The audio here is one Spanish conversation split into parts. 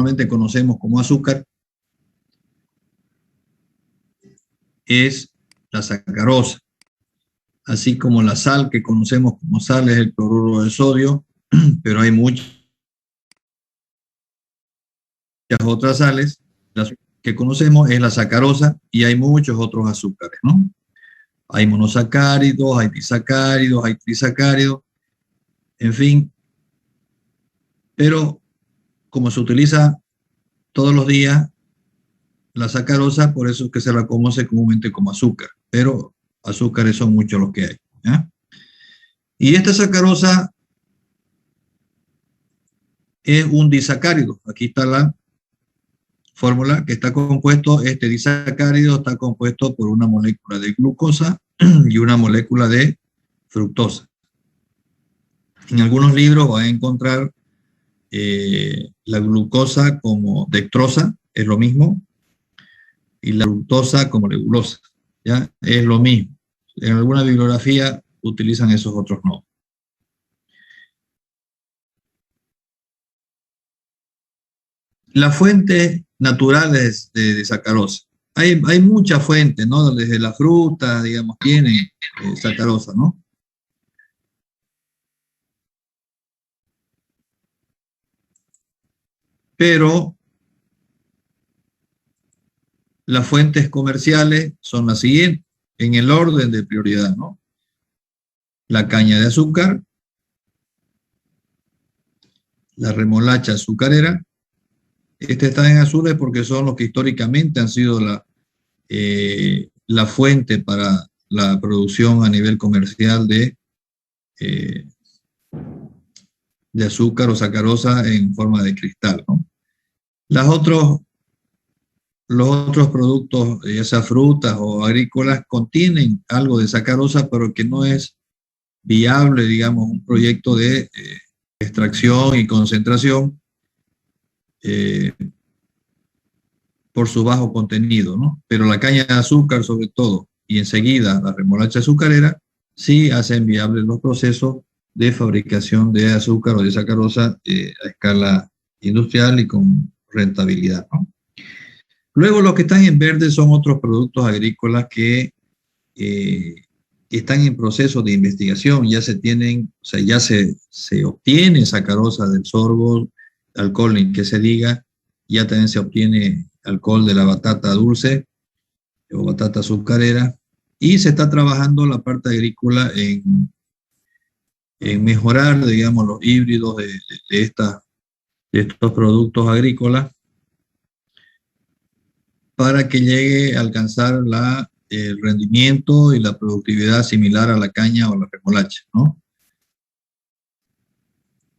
normalmente conocemos como azúcar es la sacarosa, así como la sal que conocemos como sal es el cloruro de sodio, pero hay muchas otras sales. La que conocemos es la sacarosa y hay muchos otros azúcares, ¿no? Hay monosacáridos, hay disacáridos, hay trisacáridos, en fin, pero como se utiliza todos los días la sacarosa, por eso es que se la conoce comúnmente como azúcar, pero azúcares son muchos los que hay, ¿ya? Y esta sacarosa es un disacárido. Aquí está la fórmula que está compuesto, este disacárido está compuesto por una molécula de glucosa y una molécula de fructosa. En algunos libros van a encontrar la glucosa como dextrosa, es lo mismo, y la fructosa como legulosa, ¿ya? Es lo mismo. En alguna bibliografía utilizan esos otros nombres. Las fuentes naturales de sacarosa. Hay muchas fuentes, ¿no? Desde la fruta, digamos, tiene sacarosa, ¿no? Pero las fuentes comerciales son las siguientes, en el orden de prioridad, ¿no? La caña de azúcar, la remolacha azucarera. Este está en azules porque son los que históricamente han sido la fuente para la producción a nivel comercial de azúcar o sacarosa en forma de cristal, ¿no? Los otros productos, ya sea frutas o agrícolas, contienen algo de sacarosa, pero que no es viable, digamos, un proyecto de extracción y concentración por su bajo contenido, ¿no? Pero la caña de azúcar, sobre todo, y enseguida la remolacha azucarera, sí hacen viables los procesos de fabricación de azúcar o de sacarosa a escala industrial y con rentabilidad, ¿no? Luego los que están en verde son otros productos agrícolas que están en proceso de investigación, ya se tienen, o sea, ya se obtiene sacarosa del sorgo, alcohol en que se diga, ya también se obtiene alcohol de la batata dulce o batata azucarera, y se está trabajando la parte agrícola en mejorar, digamos, los híbridos de estos productos agrícolas para que llegue a alcanzar el rendimiento y la productividad similar a la caña o la remolacha, ¿no?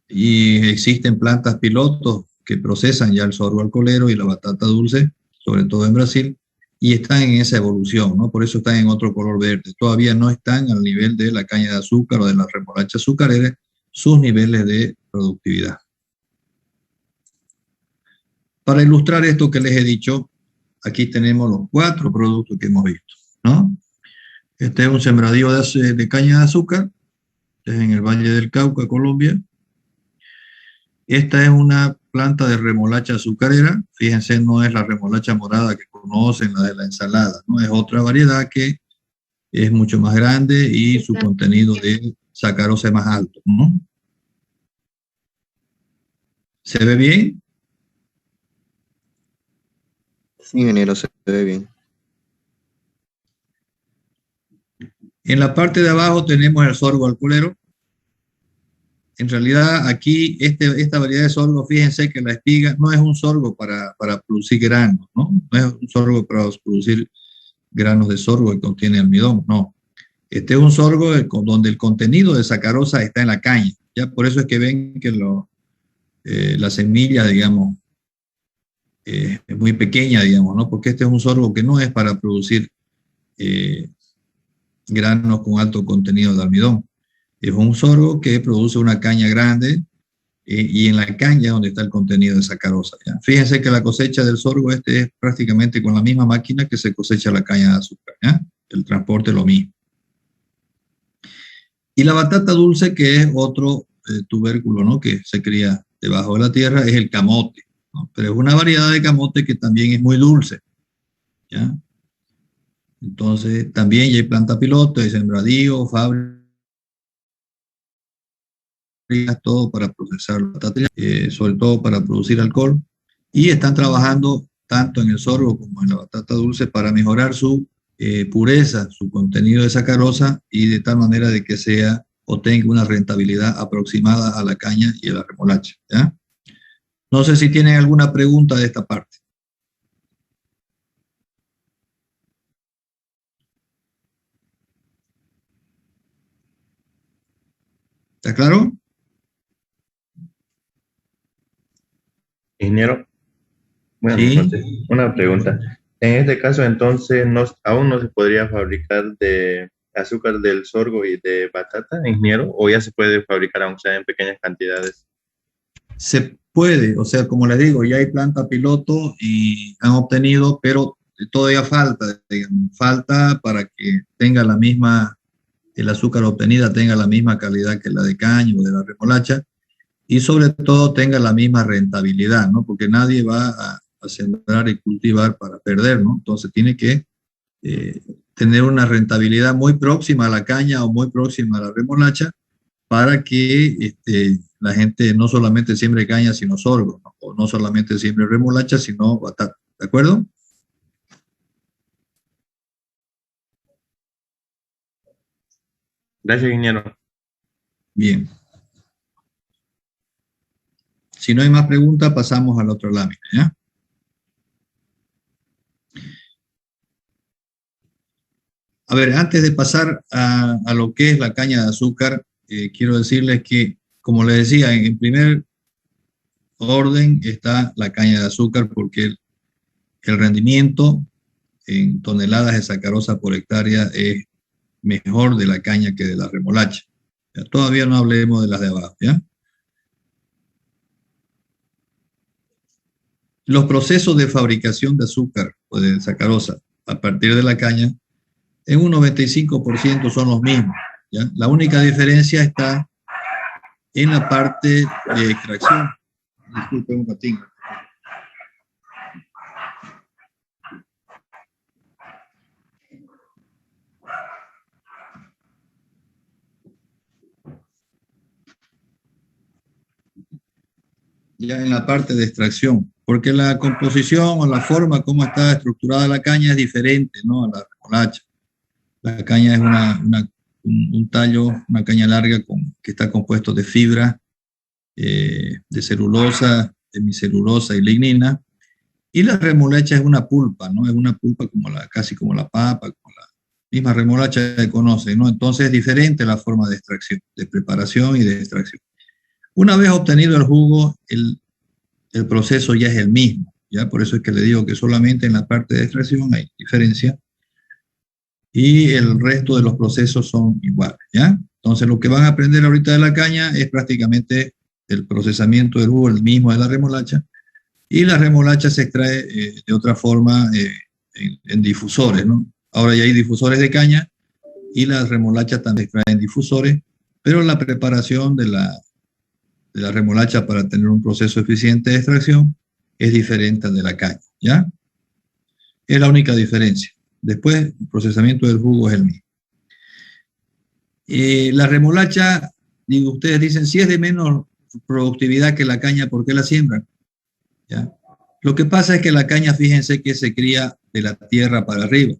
Y existen plantas pilotos que procesan ya el sorgo alcoholero y la batata dulce, sobre todo en Brasil, y están en esa evolución, ¿no? Por eso están en otro color verde. Todavía no están al nivel de la caña de azúcar o de la remolacha azucarera, sus niveles de productividad. Para ilustrar esto que les he dicho, aquí tenemos los 4 productos que hemos visto, ¿no? Este es un sembradío de caña de azúcar, es en el Valle del Cauca, Colombia. Esta es una planta de remolacha azucarera. Fíjense, no es la remolacha morada que conocen, la de la ensalada, ¿no? Es otra variedad que es mucho más grande y su contenido de sacarosa es más alto, ¿no? ¿Se ve bien? Sí, ingeniero, se ve bien. En la parte de abajo tenemos el sorgo alcoholero. En realidad aquí esta variedad de sorgo, fíjense que la espiga no es un sorgo para producir granos, ¿no? No es un sorgo para producir granos de sorgo que contiene almidón, no. Este es un sorgo donde el contenido de sacarosa está en la caña, ¿ya? Por eso es que ven que la semilla, digamos, es muy pequeña, digamos, ¿no? Porque este es un sorgo que no es para producir granos con alto contenido de almidón. Es un sorgo que produce una caña grande y en la caña donde está el contenido de sacarosa, ¿ya? Fíjense que la cosecha del sorgo es prácticamente con la misma máquina que se cosecha la caña de azúcar, ¿ya? El transporte es lo mismo. Y la batata dulce, que es otro tubérculo, ¿no? Que se cría debajo de la tierra, es el camote, ¿no? Pero es una variedad de camote que también es muy dulce, ¿ya? Entonces, también ya hay planta piloto, hay sembradío, fábricas, todo para procesar la batata, sobre todo para producir alcohol, y están trabajando tanto en el sorgo como en la batata dulce para mejorar su pureza, su contenido de sacarosa, y de tal manera de que sea o tenga una rentabilidad aproximada a la caña y a la remolacha, ¿ya? No sé si tienen alguna pregunta de esta parte. ¿Está claro? Ingeniero, buenas Sí. noches. Una pregunta. En este caso, entonces, aún no se podría fabricar de azúcar del sorgo y de batata, ingeniero, o ya se puede fabricar aunque sea en pequeñas cantidades. Se puede, o sea, como les digo, ya hay planta piloto y han obtenido, pero todavía falta, digamos, falta para que tenga la misma, el azúcar obtenida tenga la misma calidad que la de caña o de la remolacha, y sobre todo tenga la misma rentabilidad, ¿no? Porque nadie va a sembrar y cultivar para perder, ¿no? Entonces tiene que tener una rentabilidad muy próxima a la caña o muy próxima a la remolacha para que la gente no solamente siembre caña, sino sorgo, ¿no? O no solamente siembre remolacha, sino batata. ¿De acuerdo? Gracias, ingeniero. Bien. Si no hay más preguntas, pasamos a la otra lámina, ¿ya? A ver, antes de pasar a lo que es la caña de azúcar, quiero decirles que, como les decía, en primer orden está la caña de azúcar, porque el rendimiento en toneladas de sacarosa por hectárea es mejor de la caña que de la remolacha. Ya, todavía no hablemos de las de abajo, ¿ya? Los procesos de fabricación de azúcar o de sacarosa a partir de la caña, en un 95% son los mismos, ¿ya? La única diferencia está en la parte de extracción. Disculpen un ratito. Ya en la parte de extracción, porque la composición o la forma como está estructurada la caña es diferente, ¿no?, a la remolacha. La caña es un tallo, una caña larga que está compuesto de fibra, de celulosa, hemicelulosa y lignina, y la remolacha es una pulpa, ¿no? Es una pulpa casi como la papa, como la misma remolacha que conoce, ¿no? Entonces es diferente la forma de extracción, de preparación y de extracción. Una vez obtenido el jugo, el proceso ya es el mismo, ¿ya? Por eso es que le digo que solamente en la parte de extracción hay diferencia y el resto de los procesos son iguales, ¿ya? Entonces lo que van a aprender ahorita de la caña es prácticamente el procesamiento del jugo, el mismo de la remolacha, y la remolacha se extrae de otra forma en difusores, ¿no? Ahora ya hay difusores de caña y la remolacha también se extrae en difusores, pero la preparación de la remolacha para tener un proceso eficiente de extracción es diferente de la caña, ¿ya? Es la única diferencia. Después, el procesamiento del jugo es el mismo. La remolacha, digo, ustedes dicen, si es de menos productividad que la caña, ¿por qué la siembran? ¿Ya? Lo que pasa es que la caña, fíjense que se cría de la tierra para arriba.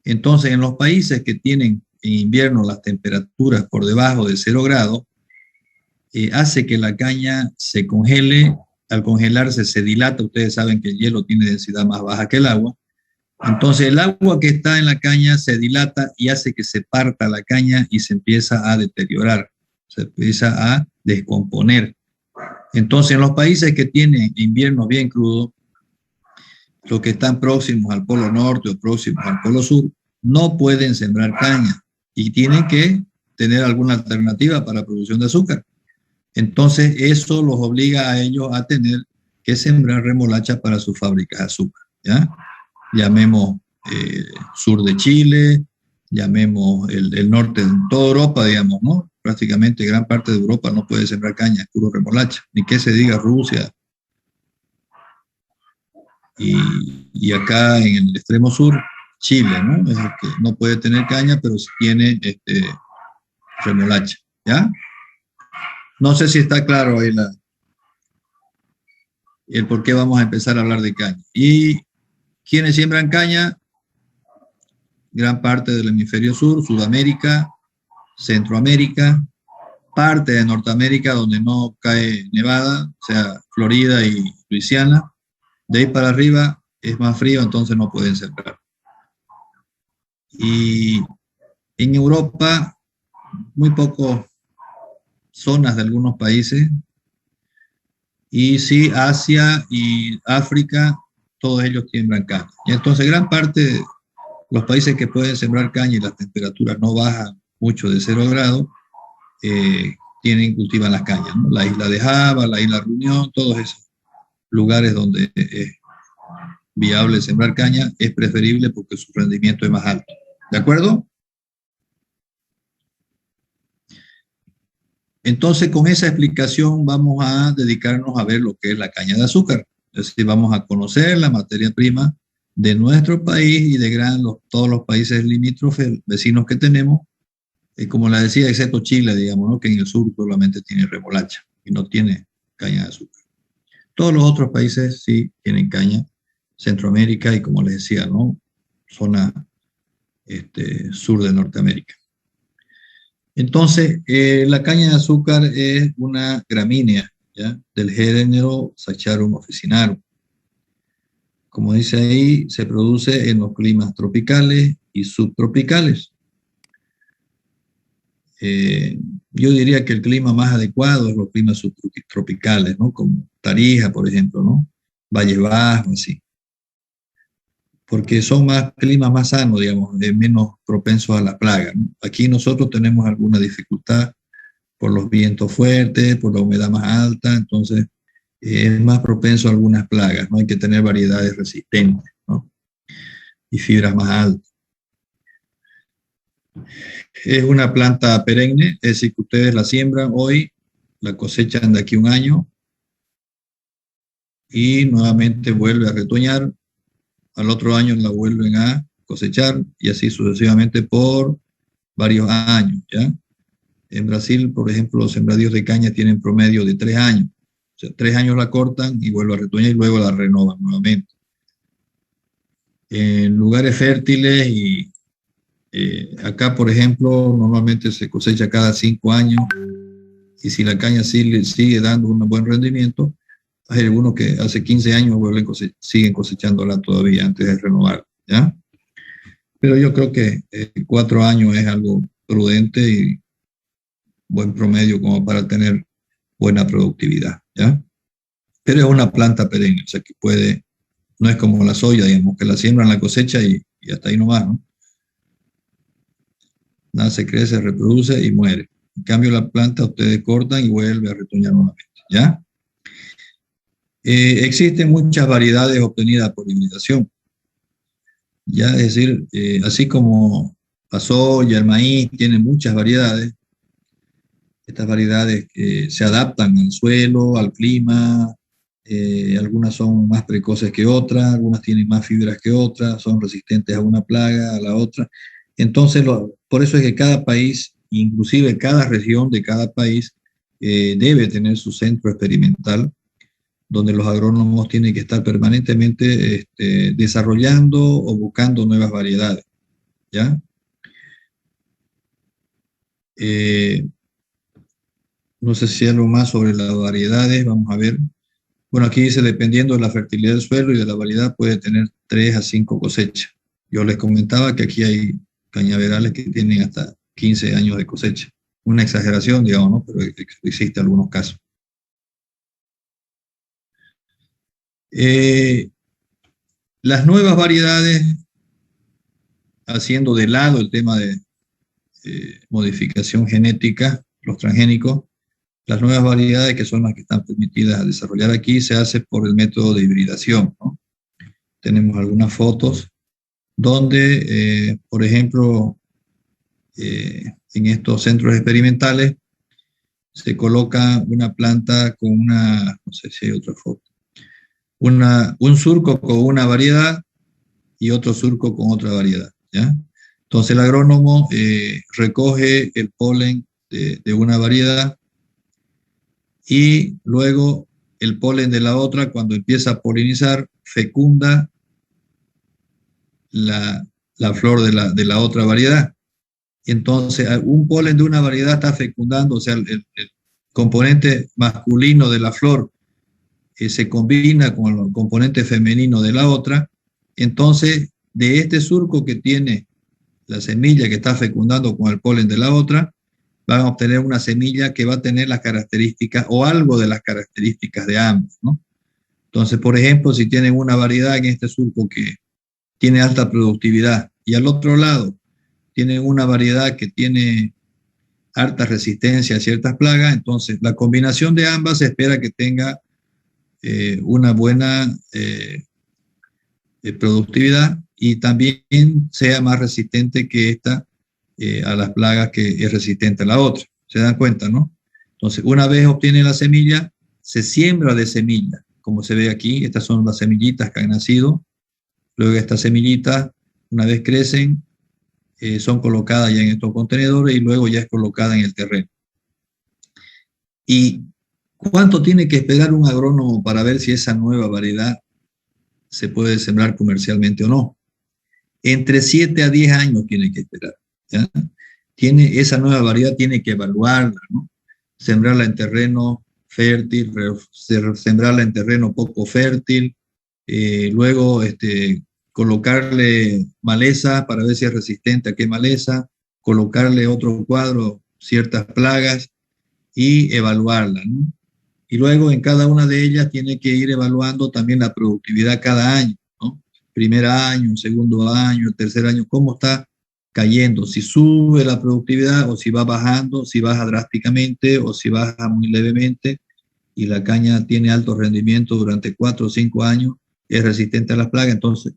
Entonces, en los países que tienen en invierno las temperaturas por debajo de 0 grados, hace que la caña se congele. Al congelarse se dilata. Ustedes saben que el hielo tiene densidad más baja que el agua. Entonces el agua que está en la caña se dilata y hace que se parta la caña y se empieza a deteriorar, se empieza a descomponer. Entonces en los países que tienen inviernos bien crudos, los que están próximos al polo norte o próximos al polo sur, no pueden sembrar caña y tienen que tener alguna alternativa para la producción de azúcar. Entonces eso los obliga a ellos a tener que sembrar remolacha para sus fábricas de azúcar, ¿ya? Llamemos sur de Chile, llamemos el norte de toda Europa, digamos, ¿no? Prácticamente gran parte de Europa no puede sembrar caña, es puro remolacha, ni que se diga Rusia, y acá en el extremo sur, Chile, ¿no? Es el que no puede tener caña, pero sí tiene remolacha, ¿ya? No sé si está claro ahí el por qué vamos a empezar a hablar de caña. ¿Y quiénes siembran caña? Gran parte del hemisferio sur, Sudamérica, Centroamérica, parte de Norteamérica donde no cae nevada, o sea, Florida y Luisiana. De ahí para arriba es más frío, entonces no pueden sembrar. Y en Europa, muy pocas zonas de algunos países, y sí, Asia y África, todos ellos siembran caña. Y entonces gran parte de los países que pueden sembrar caña y las temperaturas no bajan mucho de 0 grados, cultivan las cañas, ¿no? La isla de Java, la isla Reunión, todos esos lugares donde es viable sembrar caña, es preferible porque su rendimiento es más alto. ¿De acuerdo? Entonces, con esa explicación vamos a dedicarnos a ver lo que es la caña de azúcar. Es decir, vamos a conocer la materia prima de nuestro país y de todos los países limítrofes, vecinos que tenemos, como la decía, excepto Chile, digamos, ¿no? Que en el sur solamente tiene remolacha y no tiene caña de azúcar. Todos los otros países sí tienen caña, Centroamérica y, como les decía, ¿no? Zona sur de Norteamérica. Entonces, la caña de azúcar es una gramínea, ¿ya? Del género Saccharum officinarum. Como dice ahí, se produce en los climas tropicales y subtropicales. Yo diría que el clima más adecuado es los climas subtropicales, ¿no? Como Tarija, por ejemplo, ¿no? Valle Bajo, así. Porque son climas más sanos, digamos, menos propensos a la plaga, ¿no? Aquí nosotros tenemos alguna dificultad por los vientos fuertes, por la humedad más alta, entonces es más propenso a algunas plagas, ¿no? Hay que tener variedades resistentes, ¿no? Y fibras más altas. Es una planta perenne, es decir, que ustedes la siembran hoy, la cosechan de aquí a un año y nuevamente vuelve a retoñar. Al otro año la vuelven a cosechar y así sucesivamente por varios años, ¿ya? En Brasil, por ejemplo, los sembradíos de caña tienen promedio de 3 años. O sea, 3 años la cortan y vuelven a retoñar y luego la renovan nuevamente. En lugares fértiles y acá, por ejemplo, normalmente se cosecha cada 5 años y si la caña sigue dando un buen rendimiento, hay algunos que hace 15 años siguen cosechándola todavía antes de renovar, ¿ya? Pero yo creo que 4 años es algo prudente y buen promedio como para tener buena productividad, ¿ya? Pero es una planta perenne, o sea que no es como la soya, digamos, que la siembran, la cosecha y hasta ahí nomás, ¿no? Nace, crece, reproduce y muere. En cambio, la planta ustedes cortan y vuelve a retoñar nuevamente, ¿ya? Existen muchas variedades obtenidas por hibridación. Ya, es decir, así como la soya, el maíz, tienen muchas variedades, estas variedades se adaptan al suelo, al clima, algunas son más precoces que otras, algunas tienen más fibras que otras, son resistentes a una plaga, a la otra. Entonces, por eso es que cada país, inclusive cada región de cada país, debe tener su centro experimental donde los agrónomos tienen que estar permanentemente desarrollando o buscando nuevas variedades, ¿ya? No sé si hay algo más sobre las variedades, vamos a ver. Bueno, aquí dice, dependiendo de la fertilidad del suelo y de la variedad, puede tener 3 a 5 cosechas. Yo les comentaba que aquí hay cañaverales que tienen hasta 15 años de cosecha. Una exageración, digamos, ¿no? Pero existe algunos casos. Las nuevas variedades, haciendo de lado el tema de modificación genética, los transgénicos, las nuevas variedades que son las que están permitidas a desarrollar aquí se hace por el método de hibridación, ¿no? Tenemos algunas fotos donde, por ejemplo, en estos centros experimentales se coloca una planta con no sé si hay otra foto, un surco con una variedad y otro surco con otra variedad, ¿ya? Entonces el agrónomo recoge el polen de una variedad y luego el polen de la otra, cuando empieza a polinizar, fecunda la flor de la otra variedad. Entonces, un polen de una variedad está fecundando, o sea, el componente masculino de la flor se combina con el componente femenino de la otra. Entonces, de este surco que tiene la semilla que está fecundando con el polen de la otra, van a obtener una semilla que va a tener las características o algo de las características de ambos, ¿no? Entonces, por ejemplo, si tienen una variedad en este surco que tiene alta productividad y al otro lado tienen una variedad que tiene alta resistencia a ciertas plagas, entonces la combinación de ambas se espera que tenga una buena productividad y también sea más resistente que esta a las plagas que es resistente a la otra. ¿Se dan cuenta, no? Entonces, una vez obtiene la semilla, se siembra de semilla, como se ve aquí. Estas son las semillitas que han nacido. Luego estas semillitas, una vez crecen, son colocadas ya en estos contenedores y luego ya es colocada en el terreno. ¿Y cuánto tiene que esperar un agrónomo para ver si esa nueva variedad se puede sembrar comercialmente o no? Entre 7 a 10 años tiene que esperar, ¿ya? Esa nueva variedad tiene que evaluarla, ¿no? Sembrarla en terreno fértil, sembrarla en terreno poco fértil, luego colocarle maleza para ver si es resistente a qué maleza, colocarle otro cuadro, ciertas plagas y evaluarla, ¿no? Y luego en cada una de ellas tiene que ir evaluando también la productividad cada año, ¿no? Primer año, segundo año, tercer año, cómo está cayendo, si sube la productividad o si va bajando, si baja drásticamente o si baja muy levemente y la caña tiene alto rendimiento durante 4 o 5 años, es resistente a las plagas, entonces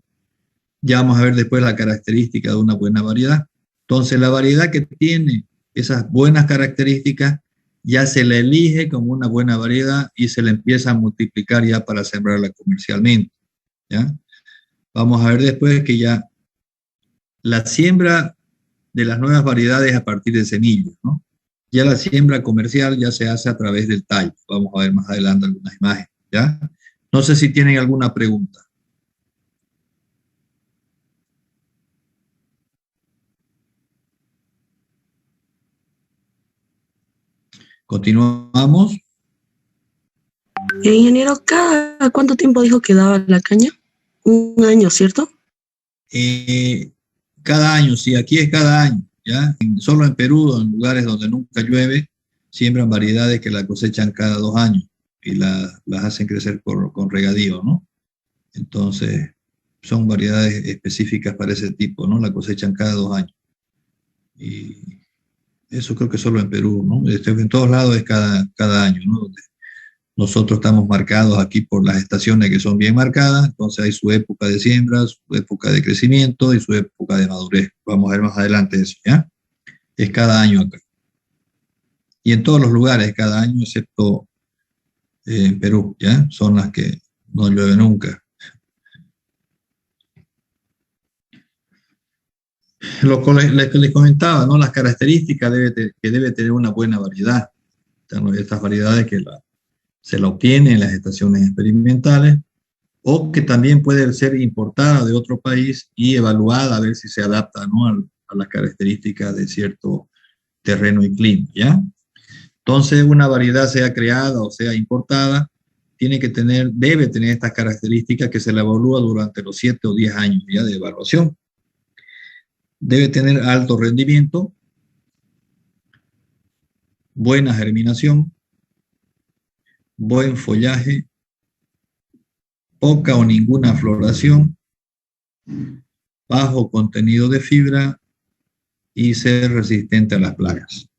ya vamos a ver después la característica de una buena variedad. Entonces la variedad que tiene esas buenas características ya se la elige como una buena variedad y se la empieza a multiplicar ya para sembrarla comercialmente, ¿ya? Vamos a ver después que ya la siembra de las nuevas variedades a partir de semillas, ¿no? Ya la siembra comercial ya se hace a través del tallo. Vamos a ver más adelante algunas imágenes, ¿ya? No sé si tienen alguna pregunta. Continuamos. Ingeniero, ¿cada cuánto tiempo dijo que daba la caña? Un año, ¿cierto? Cada año, sí, aquí es cada año, ¿ya? Solo en Perú, en lugares donde nunca llueve, siembran variedades que la cosechan cada 2 años y las hacen crecer con regadío, ¿no? Entonces, son variedades específicas para ese tipo, ¿no? La cosechan cada 2 años. Y eso creo que solo en Perú, ¿no? En todos lados es cada año, ¿no? Donde nosotros estamos marcados aquí por las estaciones que son bien marcadas, entonces hay su época de siembra, su época de crecimiento y su época de madurez. Vamos a ver más adelante eso, ¿ya? Es cada año acá. Y en todos los lugares cada año, excepto en Perú, ¿ya? Son las que no llueve nunca. Lo que les comentaba, ¿no? Las características que debe tener una buena variedad. Estas variedades que se la obtiene en las estaciones experimentales o que también puede ser importada de otro país y evaluada a ver si se adapta, ¿no? a las características de cierto terreno y clima, ¿ya? Entonces, una variedad sea creada o sea importada, debe tener estas características que se la evalúa durante los 7 o 10 años ya de evaluación. Debe tener alto rendimiento, buena germinación, buen follaje, poca o ninguna floración, bajo contenido de fibra y ser resistente a las plagas.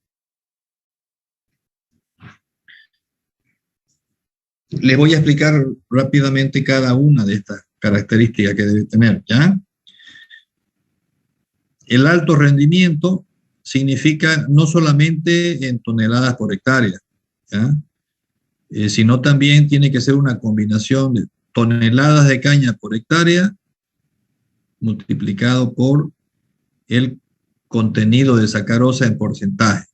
Les voy a explicar rápidamente cada una de estas características que debe tener, ¿ya? El alto rendimiento significa no solamente en toneladas por hectárea, ¿ya? Sino también tiene que ser una combinación de toneladas de caña por hectárea multiplicado por el contenido de sacarosa en porcentaje.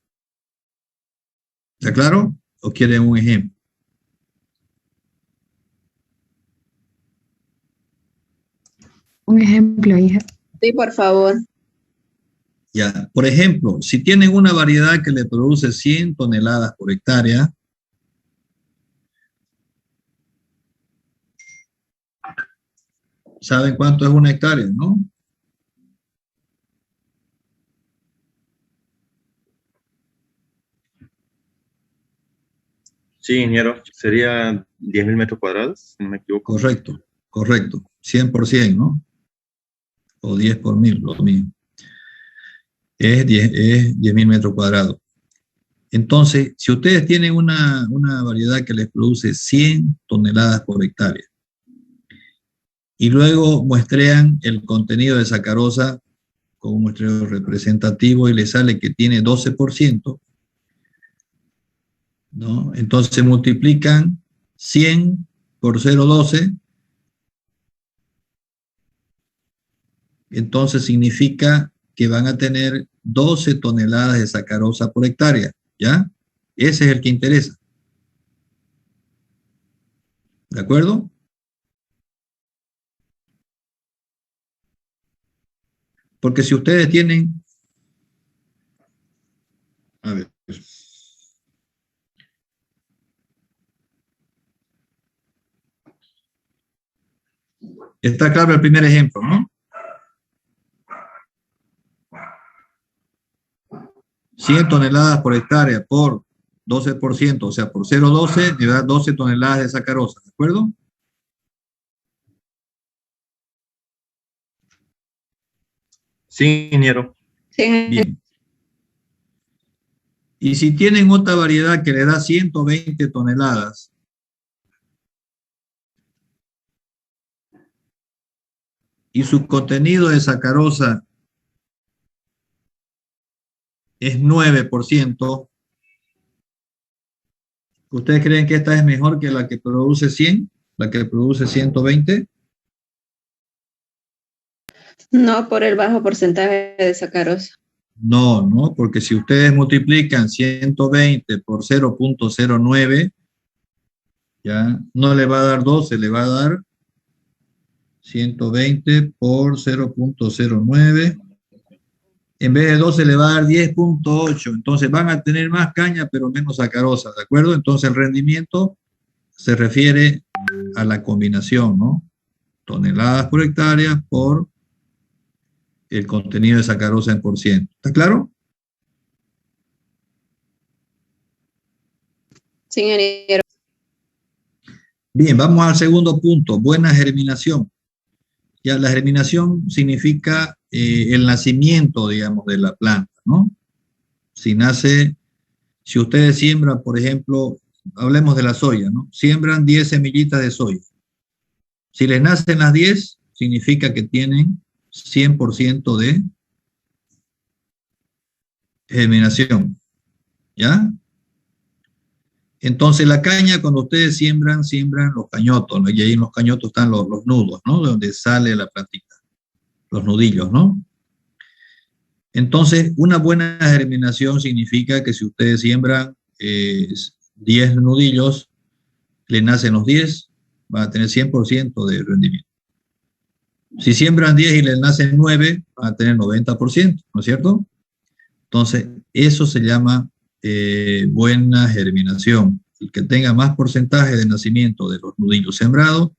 ¿Está claro? ¿O quieren un ejemplo? Un ejemplo, hija. Sí, por favor. Ya, por ejemplo, si tienen una variedad que le produce 100 toneladas por hectárea, ¿saben cuánto es una hectárea, no? Sí, ingeniero, sería 10.000 metros cuadrados, si no me equivoco. Correcto, correcto. 100 por 100, ¿no? O 10 por 1000, lo mismo. Es 10.000 metros cuadrados. Entonces, si ustedes tienen una variedad que les produce 100 toneladas por hectárea y luego muestrean el contenido de sacarosa con un muestreo representativo y les sale que tiene 12%, ¿no? Entonces multiplican 100 por 0,12, entonces significa que van a tener 12 toneladas de sacarosa por hectárea, ¿ya? Ese es el que interesa. ¿De acuerdo? Porque si ustedes tienen... A ver. Está claro el primer ejemplo, ¿no? 100 toneladas por hectárea por 12%, o sea, por 0,12 me da 12 toneladas de sacarosa, ¿de acuerdo? Sí, ingeniero. Sí, Bien. Y si tienen otra variedad que le da 120 toneladas, y su contenido de sacarosa es 9%, ¿ustedes creen que esta es mejor que la que produce 100? ¿La que produce 120? no por el bajo porcentaje de sacarosa. No, no, porque si ustedes multiplican 120 por 0,09, ya no le va a dar 12, le va a dar 120 por 0,09. En vez de 12 le va a dar 10,8. Entonces van a tener más caña, pero menos sacarosa, ¿de acuerdo? Entonces el rendimiento se refiere a la combinación, ¿no? Toneladas por hectárea por el contenido de sacarosa en por ciento. ¿Está claro? Sí, ingeniero. Bien, vamos al segundo punto, buena germinación. Ya la germinación significa el nacimiento, digamos, de la planta, ¿no? Si ustedes siembran, por ejemplo, hablemos de la soya, ¿no? Siembran 10 semillitas de soya. Si les nacen las 10, significa que tienen 100% de germinación, ¿ya? Entonces la caña, cuando ustedes siembran los cañotos, ¿no? Y ahí en los cañotos están los nudos, ¿no? De donde sale la plantita, los nudillos, ¿no? Entonces, una buena germinación significa que si ustedes siembran 10 nudillos, le nacen los 10, van a tener 100% de rendimiento. Si siembran 10 y le nacen 9, van a tener 90%, ¿no es cierto? Entonces, eso se llama buena germinación. El que tenga más porcentaje de nacimiento de los nudillos sembrados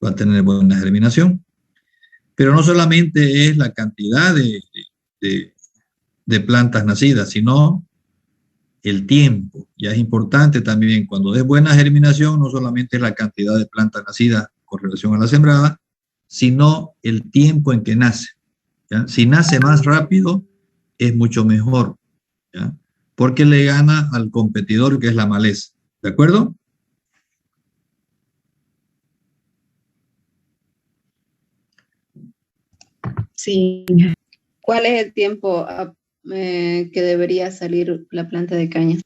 va a tener buena germinación. Pero no solamente es la cantidad de plantas nacidas, sino el tiempo. Ya es importante también, cuando es buena germinación, no solamente es la cantidad de plantas nacidas con relación a la sembrada, sino el tiempo en que nace, ¿ya? Si nace más rápido, es mucho mejor, ¿ya? Porque le gana al competidor que es la maleza, ¿de acuerdo? Sí. ¿Cuál es el tiempo que debería salir la planta de caña?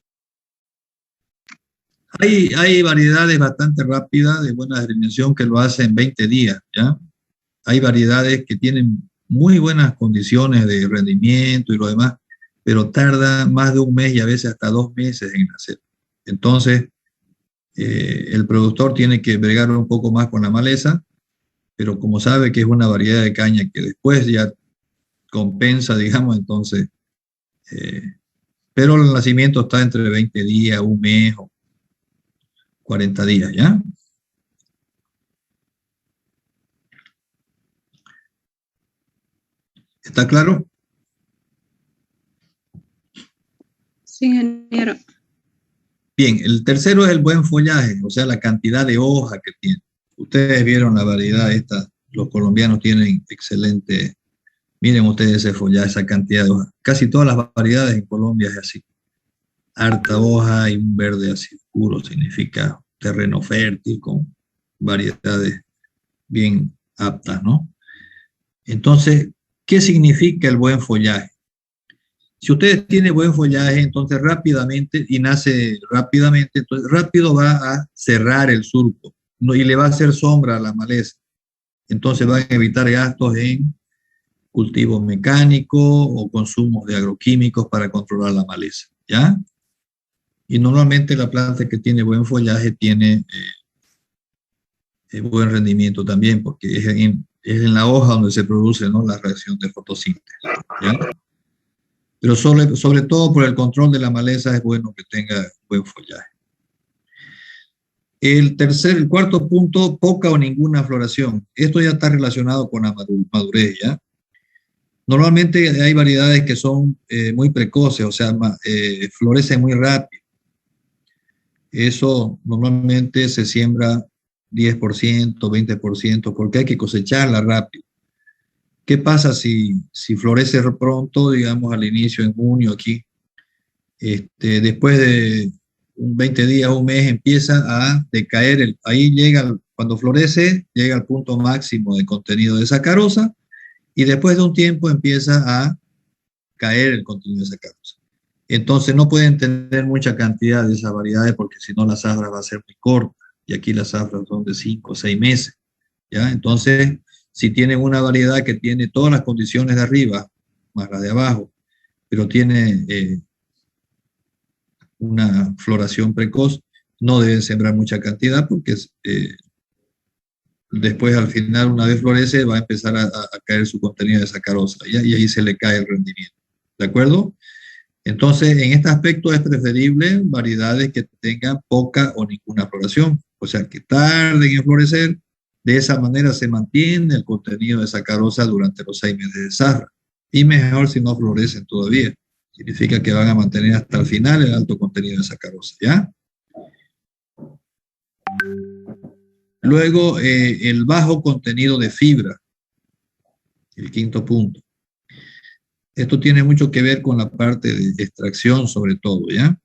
Hay variedades bastante rápidas de buena germinación que lo hacen en 20 días, ¿ya? Hay variedades que tienen muy buenas condiciones de rendimiento y lo demás, pero tarda más de un mes y a veces hasta 2 meses en nacer. Entonces, el productor tiene que bregar un poco más con la maleza, pero como sabe que es una variedad de caña que después ya compensa, digamos, entonces, pero el nacimiento está entre 20 días, un mes o 40 días, ¿ya? ¿Está claro? Sí, ingeniero. Bien, el tercero es el buen follaje, o sea, la cantidad de hoja que tiene. Ustedes vieron la variedad esta, los colombianos tienen excelente, miren ustedes ese follaje, esa cantidad de hojas. Casi todas las variedades en Colombia es así. Harta hoja y un verde así oscuro significa terreno fértil con variedades bien aptas, ¿no? Entonces, ¿qué significa el buen follaje? Si ustedes tienen buen follaje, entonces rápidamente, y nace rápidamente, entonces rápido va a cerrar el surco, ¿no? Y le va a hacer sombra a la maleza. Entonces van a evitar gastos en cultivo mecánico o consumos de agroquímicos para controlar la maleza, ¿ya? Y normalmente la planta que tiene buen follaje tiene buen rendimiento también, porque es en la hoja donde se produce, ¿no?, la reacción de fotosíntesis, ¿ya? Pero sobre todo por el control de la maleza es bueno que tenga buen follaje. El cuarto punto, poca o ninguna floración. Esto ya está relacionado con la madurez, ¿ya? Normalmente hay variedades que son muy precoces, o sea, florecen muy rápido. Eso normalmente se siembra 10%, 20%, porque hay que cosecharla rápido. ¿Qué pasa si florece pronto, digamos al inicio, en junio aquí? Después de 20 días, un mes, empieza a decaer, ahí llega, cuando florece, llega al punto máximo de contenido de sacarosa, y después de un tiempo empieza a caer el contenido de sacarosa. Entonces no pueden tener mucha cantidad de esas variedades porque si no la zafra va a ser muy corta, y aquí las zafras son de 5 o 6 meses, ¿ya? Entonces, si tienen una variedad que tiene todas las condiciones de arriba, más las de abajo, pero tiene una floración precoz, no deben sembrar mucha cantidad porque después al final, una vez florece, va a empezar a caer su contenido de sacarosa, ¿ya? Y ahí se le cae el rendimiento, ¿de acuerdo? Entonces, en este aspecto es preferible variedades que tengan poca o ninguna floración, o sea, que tarden en florecer. De esa manera se mantiene el contenido de sacarosa durante los 6 meses de zafra. Y mejor si no florecen todavía. Significa que van a mantener hasta el final el alto contenido de sacarosa, ¿ya? Luego, el bajo contenido de fibra. El quinto punto. Esto tiene mucho que ver con la parte de extracción, sobre todo, ¿ya?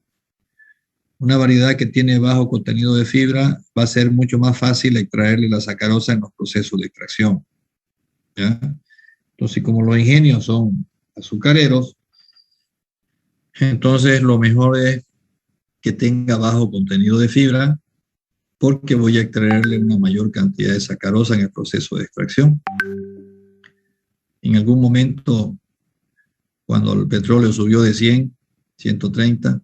Una variedad que tiene bajo contenido de fibra va a ser mucho más fácil extraerle la sacarosa en los procesos de extracción, ¿ya? Entonces, como los ingenios son azucareros, entonces lo mejor es que tenga bajo contenido de fibra, porque voy a extraerle una mayor cantidad de sacarosa en el proceso de extracción. En algún momento, cuando el petróleo subió de 100, 130,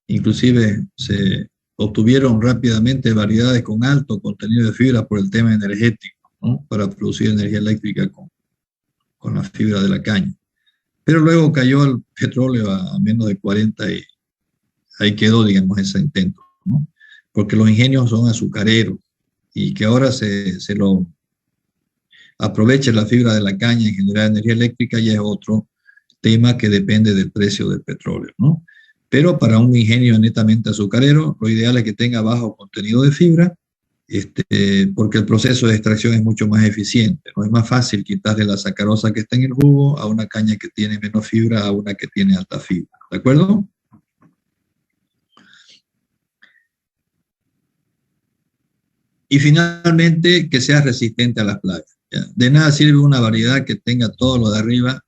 inclusive se obtuvieron rápidamente variedades con alto contenido de fibra por el tema energético, ¿no?, para producir energía eléctrica con la fibra de la caña. Pero luego cayó el petróleo a menos de 40 y ahí quedó, digamos, ese intento, ¿no? Porque los ingenios son azucareros y que ahora se lo aproveche la fibra de la caña en generar energía eléctrica ya es otro tema que depende del precio del petróleo, ¿no? Pero para un ingenio netamente azucarero, lo ideal es que tenga bajo contenido de fibra, porque el proceso de extracción es mucho más eficiente, ¿no? Es más fácil quitarle la sacarosa que está en el jugo a una caña que tiene menos fibra a una que tiene alta fibra, ¿de acuerdo? Y finalmente, que sea resistente a las plagas, ¿ya? De nada sirve una variedad que tenga todo lo de arriba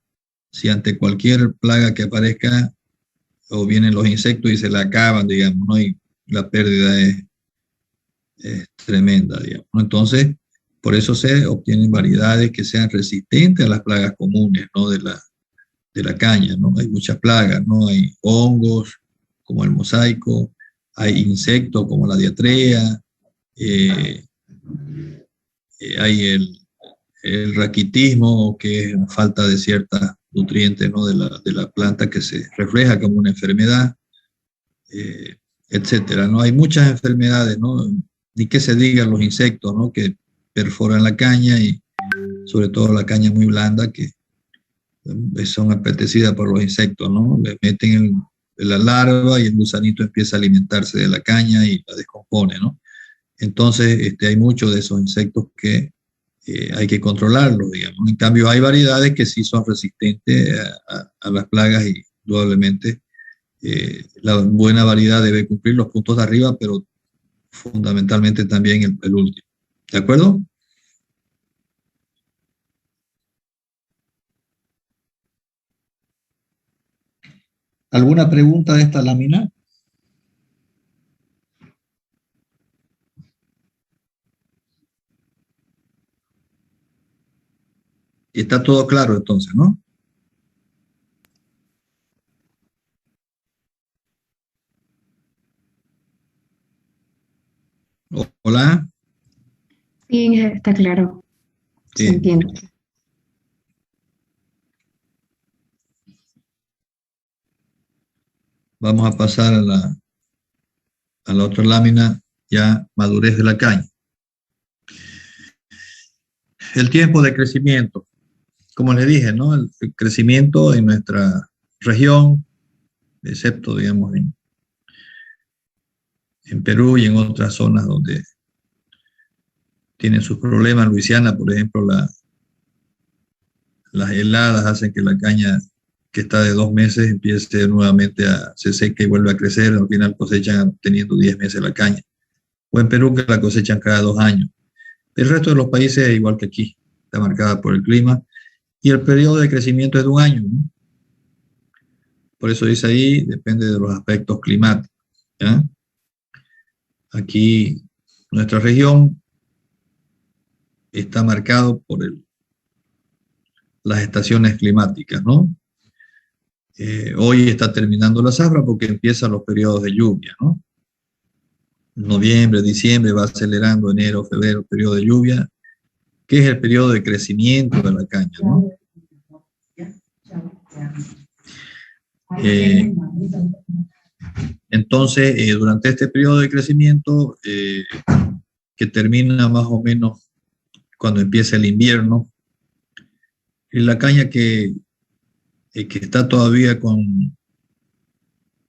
si ante cualquier plaga que aparezca o vienen los insectos y se la acaban, digamos, ¿no? Y la pérdida es tremenda, digamos. Entonces, por eso se obtienen variedades que sean resistentes a las plagas comunes, ¿no? de la caña, ¿no? Hay muchas plagas, ¿no? Hay hongos, como el mosaico, hay insectos como la diatrea, hay el raquitismo, que es falta de ciertos nutrientes, ¿no? de la planta, que se refleja como una enfermedad, etcétera, ¿no? Hay muchas enfermedades, ¿no? Ni que se digan los insectos, ¿no? Que perforan la caña, y sobre todo la caña muy blanda, que son apetecidas por los insectos, ¿no? Le meten la larva y el gusanito empieza a alimentarse de la caña y la descompone, ¿no? Entonces, hay muchos de esos insectos que hay que controlarlos, digamos. En cambio, hay variedades que sí son resistentes a las plagas, y indudablemente la buena variedad debe cumplir los puntos de arriba, pero fundamentalmente también el último. ¿De acuerdo? ¿Alguna pregunta de esta lámina? Y está todo claro entonces, ¿no? Hola. Sí, está claro. Se Bien. entiende. Vamos a pasar a la otra lámina, ya madurez de la caña. El tiempo de crecimiento. Como les dije, ¿no? El crecimiento en nuestra región, excepto, digamos, en Perú y en otras zonas donde tienen sus problemas. Luisiana, por ejemplo, las heladas hacen que la caña, que está de 2 meses, empiece nuevamente se seca y vuelve a crecer. Al final cosechan teniendo 10 meses la caña. O en Perú, que la cosechan cada 2 años. El resto de los países es igual que aquí, está marcada por el clima, y el periodo de crecimiento es de 1 año, ¿no? Por eso dice ahí, depende de los aspectos climáticos, ¿ya? Aquí, nuestra región está marcado por las estaciones climáticas, ¿no? Hoy está terminando la zafra porque empiezan los periodos de lluvia, ¿no? Noviembre, diciembre, va acelerando, enero, febrero, periodo de lluvia, que es el periodo de crecimiento de la caña, ¿no? Entonces, durante este periodo de crecimiento, que termina más o menos cuando empieza el invierno, y la caña que está todavía con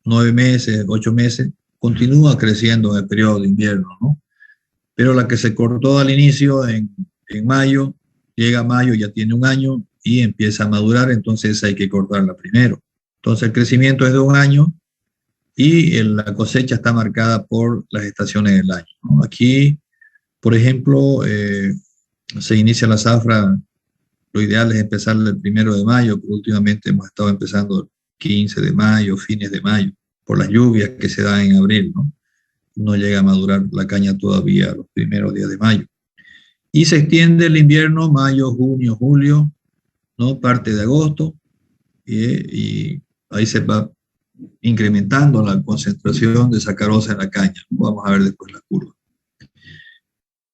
9 meses, 8 meses, continúa creciendo en el periodo de invierno, ¿no? Pero la que se cortó al inicio en mayo, llega a mayo, ya tiene 1 año y empieza a madurar, entonces hay que cortarla primero. Entonces el crecimiento es de 1 año y la cosecha está marcada por las estaciones del año, ¿no? Aquí, por ejemplo, se inicia la zafra, lo ideal es empezar el 1 de mayo, pero últimamente hemos estado empezando el 15 de mayo, fines de mayo, por las lluvias que se dan en abril, ¿no? No llega a madurar la caña todavía los primeros días de mayo. Y se extiende el invierno, mayo, junio, julio, ¿no? Parte de agosto, y ahí se va incrementando la concentración de sacarosa en la caña. Vamos a ver después la curva.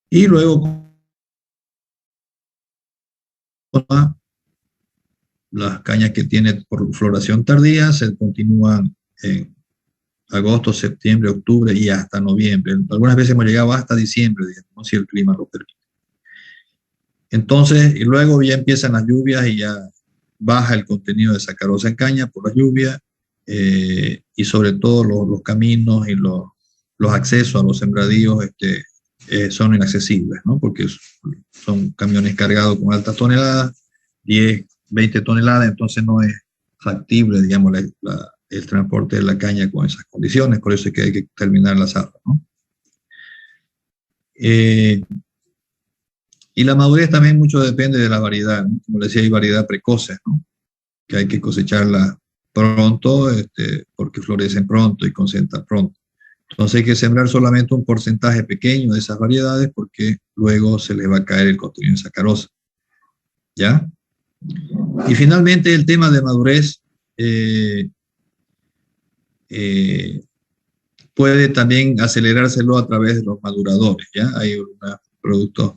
Y luego las cañas que tienen por floración tardía se continúan en agosto, septiembre, octubre y hasta noviembre. Algunas veces hemos llegado hasta diciembre, digamos, si el clima lo permite. Entonces, y luego ya empiezan las lluvias y ya baja el contenido de sacarosa en caña por las lluvias, y sobre todo los caminos y los accesos a los sembradíos son inaccesibles, ¿no? Porque son camiones cargados con altas toneladas, 10, 20 toneladas, entonces no es factible, digamos, el transporte de la caña con esas condiciones, por eso es que hay que terminar la zafra, ¿no? Y la madurez también mucho depende de la variedad, ¿no? Como les decía, hay variedad precoces, ¿no? Que hay que cosecharla pronto, porque florecen pronto y concentran pronto. Entonces hay que sembrar solamente un porcentaje pequeño de esas variedades porque luego se les va a caer el contenido de sacarosa. ¿Ya? Y finalmente el tema de madurez puede también acelerárselo a través de los maduradores. ¿Ya? Hay unos productos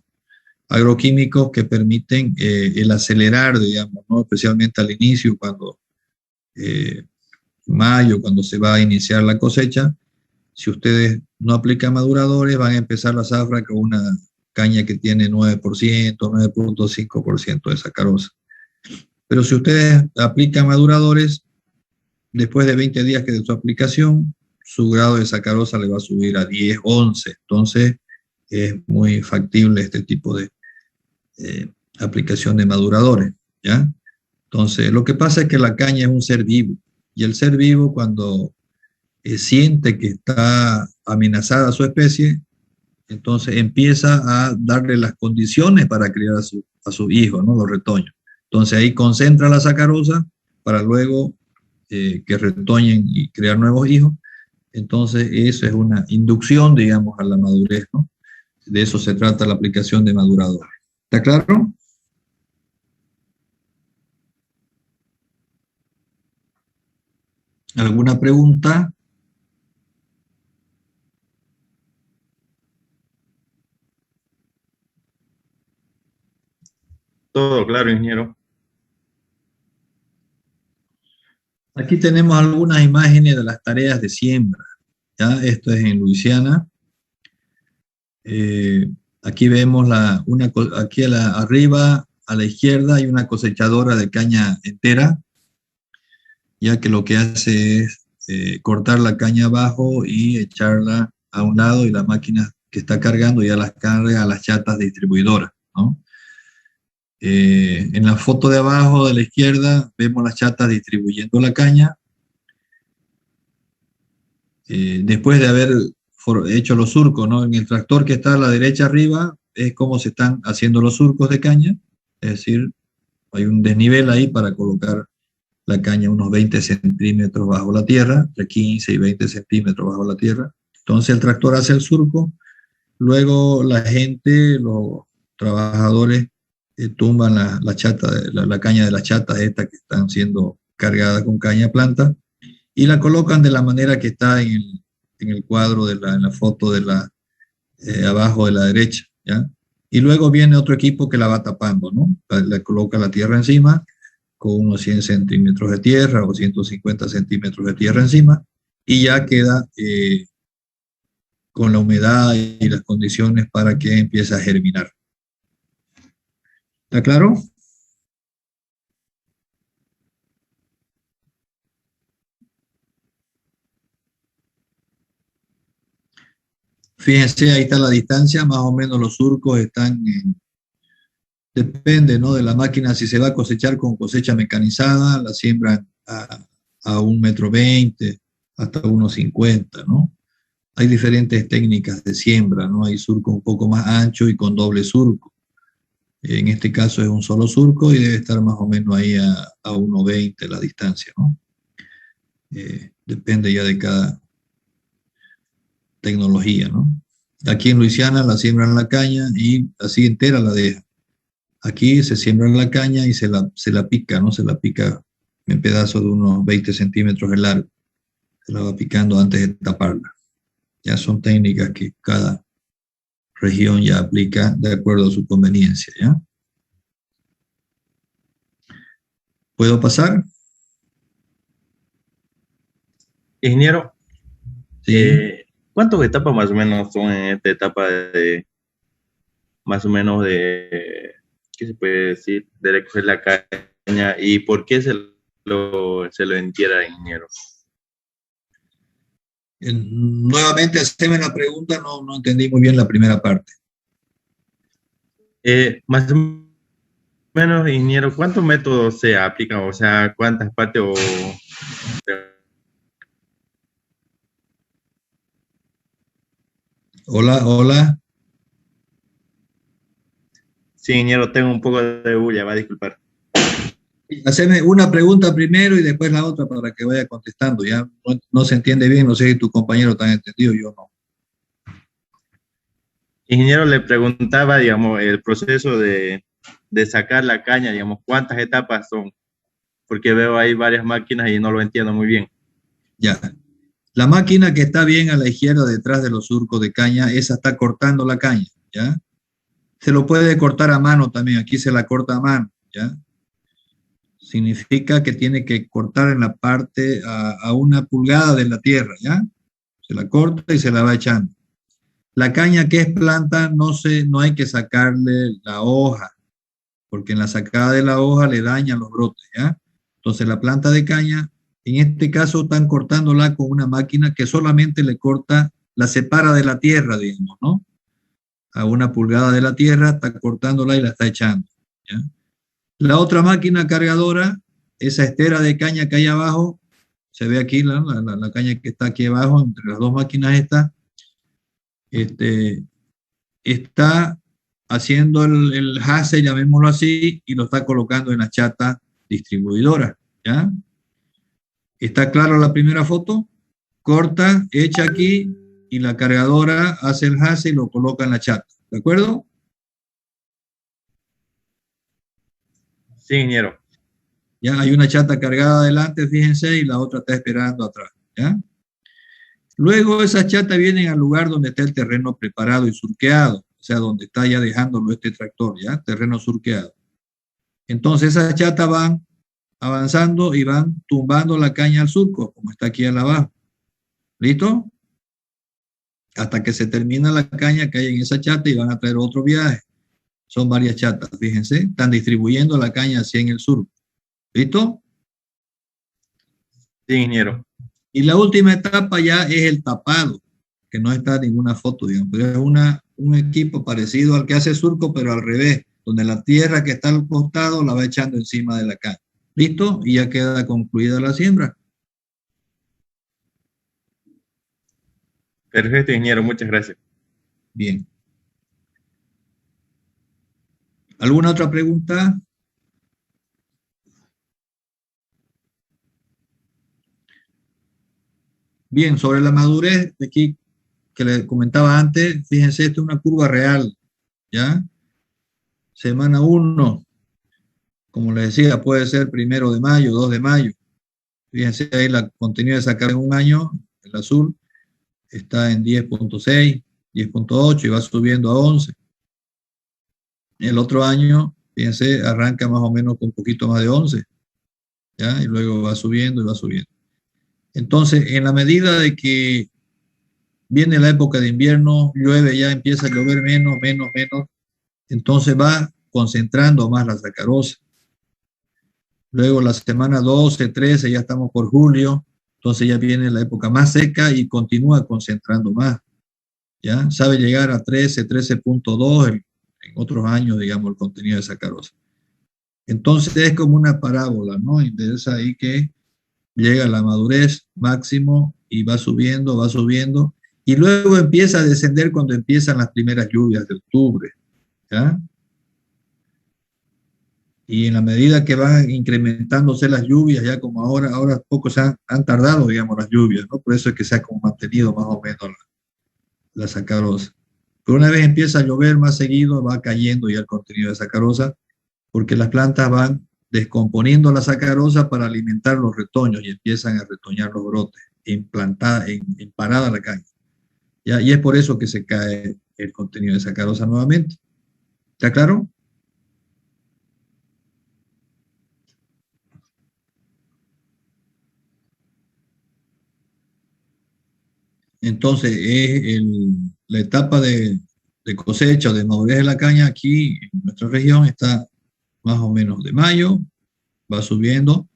agroquímicos que permiten el acelerar, digamos, ¿no? Especialmente al inicio, cuando mayo, cuando se va a iniciar la cosecha. Si ustedes no aplican maduradores, van a empezar la zafra con una caña que tiene 9%, 9.5% de sacarosa. Pero si ustedes aplican maduradores, después de 20 días que de su aplicación, su grado de sacarosa le va a subir a 10, 11. Entonces, es muy factible este tipo de aplicación de maduradores, ¿ya? Entonces, lo que pasa es que la caña es un ser vivo, y el ser vivo, cuando siente que está amenazada su especie, entonces empieza a darle las condiciones para criar a sus hijos, ¿no? Los retoños. Entonces ahí concentra la sacarosa para luego que retoñen y crear nuevos hijos. Entonces eso es una inducción, digamos, a la madurez, ¿no? De eso se trata la aplicación de madurador. ¿Está claro? ¿Alguna pregunta? Todo claro, ingeniero. Aquí tenemos algunas imágenes de las tareas de siembra. ¿Ya? Esto es en Luisiana. Aquí vemos aquí arriba a la izquierda hay una cosechadora de caña entera, ya que lo que hace es cortar la caña abajo y echarla a un lado, y la máquina que está cargando ya las carga a las chatas distribuidoras, ¿no? En la foto de abajo de la izquierda vemos las chatas distribuyendo la caña. Después de haber hecho los surcos, ¿no? En el tractor que está a la derecha arriba es como se están haciendo los surcos de caña, es decir, hay un desnivel ahí para colocar la caña unos 20 centímetros bajo la tierra, entre 15 y 20 centímetros bajo la tierra. Entonces el tractor hace el surco, luego la gente, los trabajadores, tumban la caña de las chatas estas que están siendo cargadas con caña planta, y la colocan de la manera que está en el cuadro en la foto de abajo de la derecha, ¿ya? Y luego viene otro equipo que la va tapando, ¿no? Le coloca la tierra encima con unos 100 centímetros de tierra o 150 centímetros de tierra encima, y ya queda con la humedad y las condiciones para que empiece a germinar. ¿Está claro? Fíjense, ahí está la distancia, más o menos los surcos están, depende, ¿no? De la máquina. Si se va a cosechar con cosecha mecanizada, la siembran a 1,20 m, hasta 1,50 m, ¿no? Hay diferentes técnicas de siembra, ¿no? Hay surcos un poco más anchos y con doble surco. En este caso es un solo surco y debe estar más o menos ahí a 1,20 m la distancia, ¿no? Depende ya de cada tecnología, ¿no? Aquí en Luisiana la siembran la caña y así entera la dejan. Aquí se siembra la caña y se la pica, ¿no? Se la pica en pedazos de unos 20 centímetros de largo. Se la va picando antes de taparla. Ya son técnicas que cada región ya aplica de acuerdo a su conveniencia, ¿ya? ¿Puedo pasar? Ingeniero, Sí. ¿cuántas etapas más o menos son en esta etapa más o menos ¿qué se puede decir? De recoger la caña, y por qué se lo entierra, ingeniero? Nuevamente, haceme la pregunta, no entendí muy bien la primera parte. Más o menos, ingeniero, ¿cuántos métodos se aplican? O sea, ¿cuántas partes Hola, hola. Sí, ingeniero, tengo un poco de bulla, va a disculpar. Haceme una pregunta primero y después la otra para que vaya contestando. Ya no se entiende bien, no sé si tu compañero está entendido, yo no. Ingeniero, le preguntaba, digamos, el proceso de sacar la caña, digamos, ¿cuántas etapas son? Porque veo ahí varias máquinas y no lo entiendo muy bien. Ya. La máquina que está bien a la izquierda detrás de los surcos de caña, esa está cortando la caña, ¿ya? Se lo puede cortar a mano también, aquí se la corta a mano, ¿ya? Significa que tiene que cortar en la parte a 1 pulgada de la tierra, ¿ya? Se la corta y se la va echando. La caña que es planta, no hay que sacarle la hoja, porque en la sacada de la hoja le dañan los brotes, ¿ya? Entonces la planta de caña, en este caso están cortándola con una máquina que solamente le corta, la separa de la tierra, digamos, ¿no? A 1 pulgada de la tierra, está cortándola y la está echando, ¿ya? La otra máquina cargadora, esa estera de caña que hay abajo, se ve aquí la caña que está aquí abajo, entre las dos máquinas está haciendo el hase, llamémoslo así, y lo está colocando en la chata distribuidora, ¿ya? ¿Está clara la primera foto? Corta, echa aquí, y la cargadora hace el hase y lo coloca en la chata, ¿de acuerdo? Sí, ingeniero. Ya hay una chata cargada adelante, fíjense, y la otra está esperando atrás, ¿ya? Luego esas chatas vienen al lugar donde está el terreno preparado y surqueado, o sea, donde está ya dejándolo este tractor, ¿ya? Terreno surqueado. Entonces esas chatas van avanzando y van tumbando la caña al surco, como está aquí al abajo. ¿Listo? Hasta que se termina la caña que hay en esa chata y van a traer otro viaje. Son varias chatas, fíjense, están distribuyendo la caña así en el surco. ¿Listo? Sí, ingeniero. Y la última etapa ya es el tapado, que no está en ninguna foto, digamos, pero es un equipo parecido al que hace surco, pero al revés, donde la tierra que está al costado la va echando encima de la caña. ¿Listo? Y ya queda concluida la siembra. Perfecto, ingeniero, muchas gracias. Bien. ¿Alguna otra pregunta? Bien, sobre la madurez, de aquí que les comentaba antes, fíjense, esto es una curva real, ¿ya? Semana 1, como les decía, puede ser 1 de mayo, 2 de mayo. Fíjense ahí la contenido de sacar en un año, el azul, está en 10.6, 10.8 y va subiendo a 11. El otro año, fíjense, arranca más o menos con un poquito más de 11, ¿ya? Y luego va subiendo y va subiendo. Entonces, en la medida de que viene la época de invierno, llueve, ya empieza a llover menos, entonces va concentrando más la sacarosa. Luego la semana 12, 13, ya estamos por julio, entonces ya viene la época más seca y continúa concentrando más. ¿Ya? Sabe llegar a 13, 13.2 en otros años, digamos, el contenido de sacarosa. Entonces es como una parábola, ¿no? Interesa ahí que llega a la madurez máximo y va subiendo, y luego empieza a descender cuando empiezan las primeras lluvias de octubre, ¿ya? Y en la medida que van incrementándose las lluvias, ya como ahora poco se han tardado, digamos, las lluvias, ¿no? Por eso es que se ha como mantenido más o menos la sacarosa. Pero una vez empieza a llover más seguido, va cayendo ya el contenido de sacarosa, porque las plantas van descomponiendo la sacarosa para alimentar los retoños y empiezan a retoñar los brotes, en parada la caña. ¿Ya? Y es por eso que se cae el contenido de sacarosa nuevamente. ¿Está claro? Entonces, es la etapa de cosecha o de madurez de la caña aquí en nuestra región está más o menos de mayo, va subiendo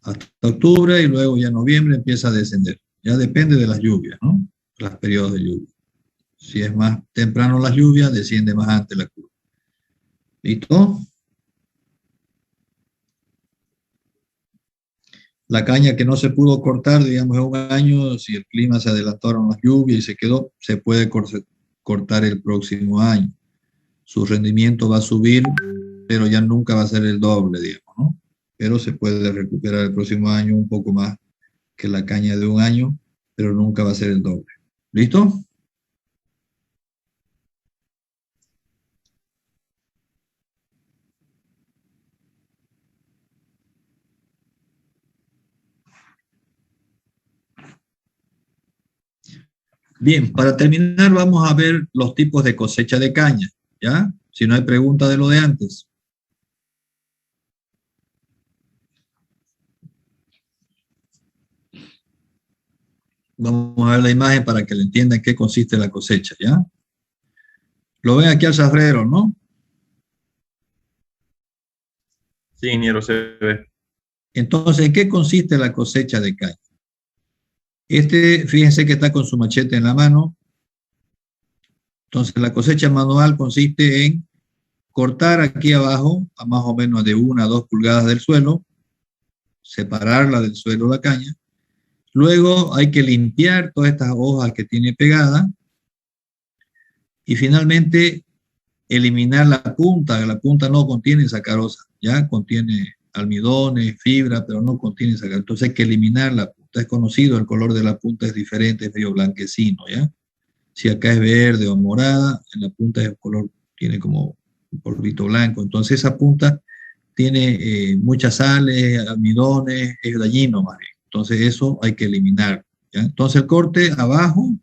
hasta octubre y luego ya noviembre empieza a descender. Ya depende de las lluvias, ¿no? Los periodos de lluvia. Si es más temprano las lluvias, desciende más antes la curva. ¿Listo? La caña que no se pudo cortar, digamos, en un año, si el clima se adelantaron las lluvias y se quedó, se puede cortar el próximo año. Su rendimiento va a subir, pero ya nunca va a ser el doble, digamos, ¿no? pero se puede recuperar el próximo año un poco más que la caña de un año, pero nunca va a ser el doble. ¿Listo? Bien, para terminar vamos a ver los tipos de cosecha de caña, ¿ya? Si no hay pregunta de lo de antes. Vamos a ver la imagen para que le entiendan en qué consiste la cosecha, ¿ya? Lo ven aquí al zafrero, ¿no? Sí, ingeniero, se ve. Entonces, ¿en qué consiste la cosecha de caña? Fíjense que está con su machete en la mano. Entonces, la cosecha manual consiste en cortar aquí abajo a más o menos de 1 a 2 pulgadas del suelo, separarla del suelo la caña. Luego hay que limpiar todas estas hojas que tiene pegadas y finalmente eliminar la punta. La punta no contiene sacarosa, ya contiene almidones, fibra, pero no contiene sacarosa. Entonces hay que eliminar la punta. Es conocido, el color de la punta es diferente, es medio blanquecino, ¿ya? Si acá es verde o morada, en la punta es color, tiene como un polvito blanco. Entonces esa punta tiene muchas sales, almidones, es dañino más bien. Entonces eso hay que eliminar, ¿ya? Entonces el corte abajo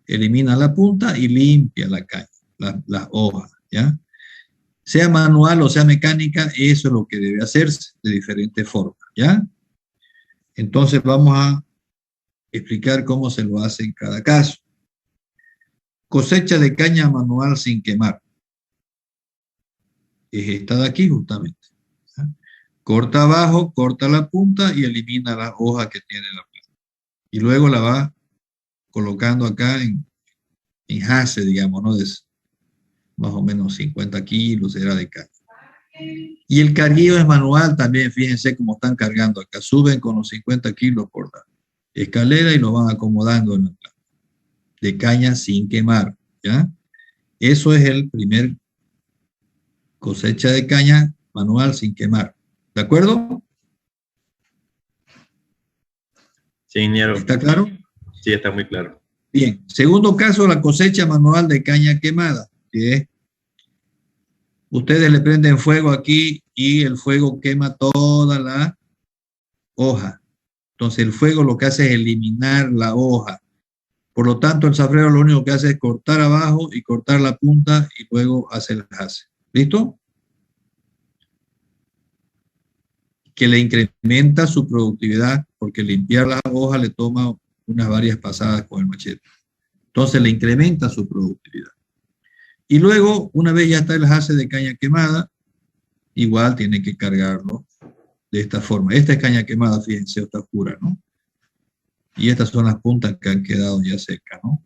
elimina la punta y limpia la caña, las hojas, ¿ya? Sea manual o sea mecánica, eso es lo que debe hacerse de diferentes formas, ¿ya? Entonces vamos a explicar cómo se lo hace en cada caso. Cosecha de caña manual sin quemar. Es esta de aquí justamente, ¿ya? Corta abajo, corta la punta y elimina la hoja que tiene la planta. Y luego la va colocando acá en jace, digamos, ¿no? De más o menos 50 kilos era de caña. Y el carguillo es manual también, fíjense cómo están cargando acá. Suben con los 50 kilos por la escalera y lo van acomodando en la planta. De caña sin quemar, ¿ya? Eso es el primer cosecha de caña manual sin quemar. ¿De acuerdo? Sí, ingeniero. ¿Está claro? Sí, está muy claro. Bien. Segundo caso, la cosecha manual de caña quemada, que es ustedes le prenden fuego aquí y el fuego quema toda la hoja. Entonces el fuego lo que hace es eliminar la hoja. Por lo tanto, el zafrero lo único que hace es cortar abajo y cortar la punta y luego hace el jace. ¿Listo? Que le incrementa su productividad porque limpiar la hoja le toma unas varias pasadas con el machete. Entonces le incrementa su productividad. Y luego, una vez ya está el jace de caña quemada, igual tiene que cargarlo de esta forma. Esta es caña quemada, fíjense, está oscura, ¿no? Y estas son las puntas que han quedado ya secas, ¿no?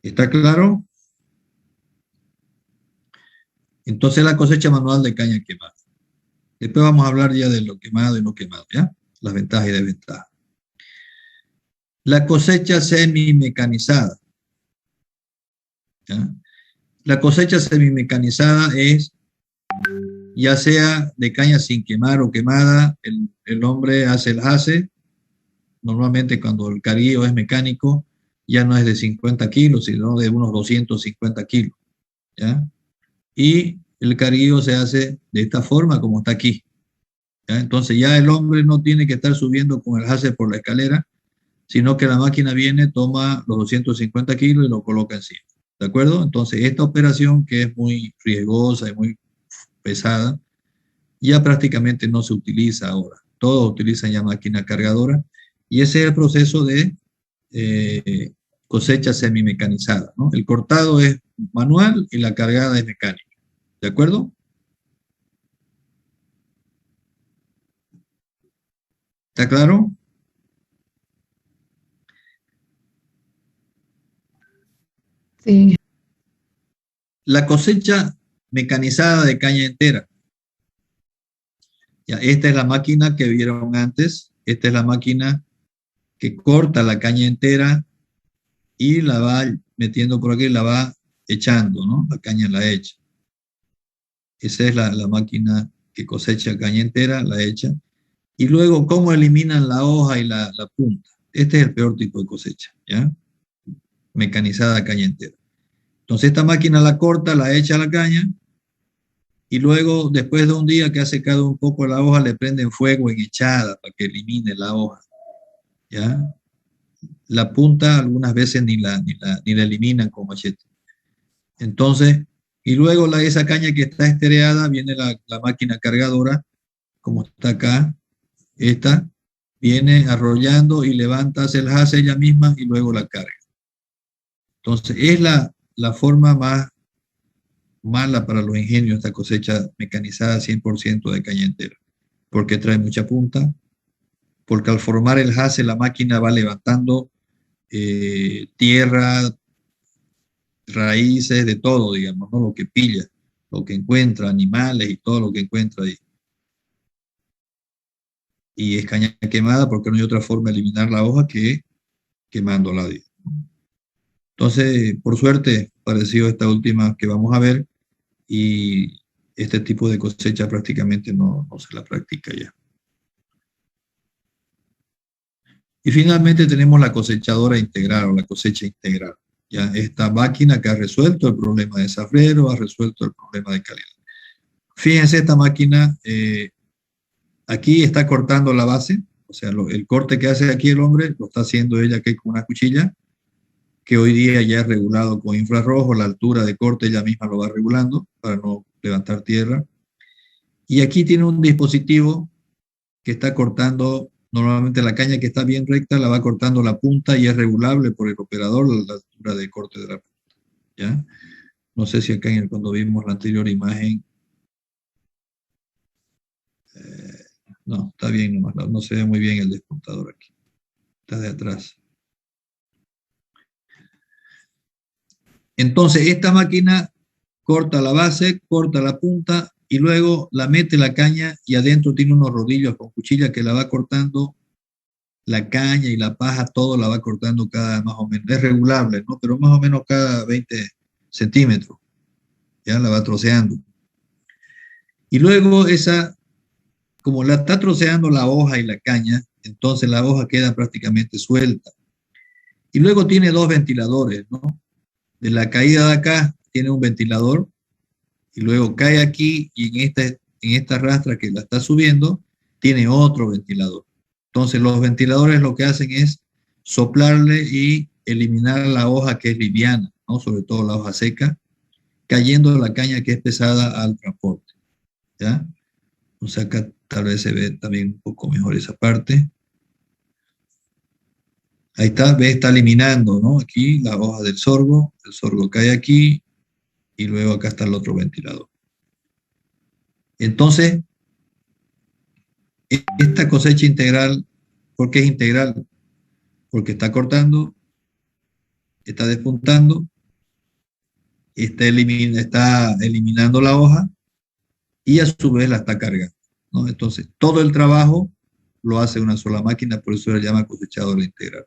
¿Está claro? Entonces la cosecha manual de caña quemada. Después vamos a hablar ya de lo quemado y no quemado, ¿ya? Las ventajas y desventajas. La cosecha semi-mecanizada. ¿Ya? La cosecha semi-mecanizada es, ya sea de caña sin quemar o quemada, el hombre hace el jace. Normalmente cuando el carguillo es mecánico, ya no es de 50 kilos, sino de unos 250 kilos, ¿ya? Y el carguillo se hace de esta forma como está aquí, ¿ya? Entonces ya el hombre no tiene que estar subiendo con el jace por la escalera, sino que la máquina viene, toma los 250 kilos y lo coloca encima, ¿de acuerdo? Entonces esta operación, que es muy riesgosa y muy pesada, ya prácticamente no se utiliza ahora. Todos utilizan ya máquina cargadora y ese es el proceso de cosecha semimecanizada, ¿no? El cortado es manual y la cargada es mecánica, ¿de acuerdo? ¿Está claro? Sí, La cosecha mecanizada de caña entera. Ya, esta es la máquina que vieron antes. Esta es la máquina que corta la caña entera y la va metiendo por aquí, la va echando, ¿no? La caña la echa. Esa es la máquina que cosecha caña entera, la echa. Y luego, ¿cómo eliminan la hoja y la punta? Este es el peor tipo de cosecha, ¿ya? Mecanizada caña entera. Entonces esta máquina la corta, la echa a la caña, y luego, después de un día que ha secado un poco la hoja, le prenden fuego en echada para que elimine la hoja, ¿ya? La punta algunas veces ni la eliminan con machete. Entonces, y luego esa caña que está estereada, viene la máquina cargadora, como está acá, esta, viene arrollando y levanta, hace el hace ella misma y luego la carga. Entonces, es la forma más mala para los ingenios esta cosecha mecanizada 100% de caña entera, porque trae mucha punta, porque al formar el hace la máquina va levantando tierra, raíces, de todo, digamos, ¿no? Lo que pilla, lo que encuentra, animales y todo lo que encuentra ahí. Y es caña quemada porque no hay otra forma de eliminar la hoja que quemándola. Entonces, por suerte, parecido a esta última que vamos a ver, y este tipo de cosecha prácticamente no se la practica ya. Y finalmente tenemos la cosechadora integral o la cosecha integral. Ya esta máquina que ha resuelto el problema de zafrero, ha resuelto el problema de calidad. Fíjense, esta máquina aquí está cortando la base, o sea, el corte que hace aquí el hombre lo está haciendo ella aquí con una cuchilla, que hoy día ya es regulado con infrarrojo, la altura de corte ella misma lo va regulando para no levantar tierra. Y aquí tiene un dispositivo que está cortando, normalmente la caña que está bien recta la va cortando la punta y es regulable por el operador la altura de corte de la punta, ¿ya? No sé si acá cuando vimos la anterior imagen, no, está bien nomás, no se ve muy bien el despuntador aquí, está de atrás. Entonces, esta máquina corta la base, corta la punta y luego la mete la caña y adentro tiene unos rodillos con cuchilla que la va cortando la caña y la paja, todo la va cortando cada más o menos, es regulable, ¿no? Pero más o menos cada 20 centímetros, ya la va troceando. Y luego como la está troceando la hoja y la caña, entonces la hoja queda prácticamente suelta. Y luego tiene dos ventiladores, ¿no? De la caída de acá tiene un ventilador y luego cae aquí y en esta rastra que la está subiendo tiene otro ventilador. Entonces los ventiladores lo que hacen es soplarle y eliminar la hoja que es liviana, ¿no? Sobre todo la hoja seca, cayendo la caña que es pesada al transporte, ¿ya? O sea, acá tal vez se ve también un poco mejor esa parte. Ahí está, ve, está eliminando, ¿no? Aquí la hoja del sorgo, el sorgo cae aquí y luego acá está el otro ventilador. Entonces, esta cosecha integral, ¿por qué es integral? Porque está cortando, está despuntando, está eliminando la hoja y a su vez la está cargando, ¿no? Entonces, todo el trabajo lo hace una sola máquina, por eso se llama cosechadora integral.